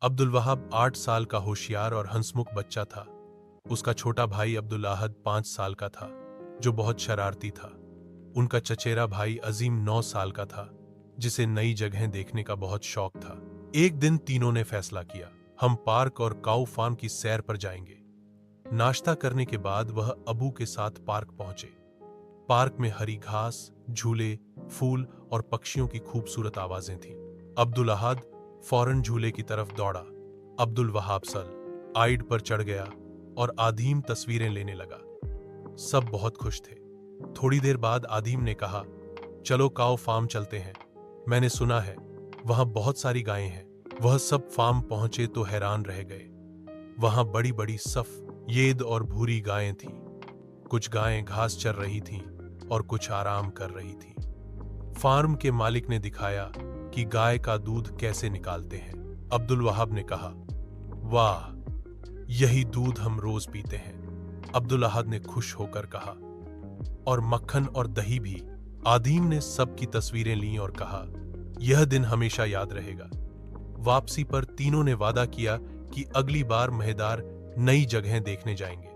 अब्दुल वहाब 8 साल का होशियार और हंसमुख बच्चा था। उसका छोटा भाई अब्दुल अहद 5 साल का था, जो बहुत शरारती था। उनका चचेरा भाई अजीम 9 साल का था, जिसे नई जगहें देखने का बहुत शौक था। एक दिन तीनों ने फैसला किया, हम पार्क और काऊ फार्म की सैर पर जाएंगे। नाश्ता करने के बाद वह अबू के साथ पार्क पहुंचे। पार्क में हरी घास, झूले, फूल और पक्षियों की खूबसूरत आवाजें थीं। अब्दुल अहद फौरन झूले की तरफ दौड़ा। अब्दुल वहाब सल आइड पर चढ़ गया और आदीम तस्वीरें लेने लगा। सब बहुत खुश थे। थोड़ी देर बाद आदीम ने कहा, चलो काऊ फार्म चलते हैं, मैंने सुना है वहां बहुत सारी गायें हैं। वह सब फार्म पहुंचे तो हैरान रह गए। वहां बड़ी बड़ी सफेद और भूरी गायें थीं। कुछ गायें घास चर रही थीं और कुछ आराम कर रही थीं। फार्म के मालिक ने दिखाया कि गाय का दूध कैसे निकालते हैं। अब्दुल वहाब ने कहा, वाह, यही दूध हम रोज पीते हैं। अब्दुल अहद ने खुश होकर कहा, और मक्खन और दही भी। आदीम ने सबकी तस्वीरें लीं और कहा, यह दिन हमेशा याद रहेगा। वापसी पर तीनों ने वादा किया कि अगली बार मजेदार नई जगहें देखने जाएंगे।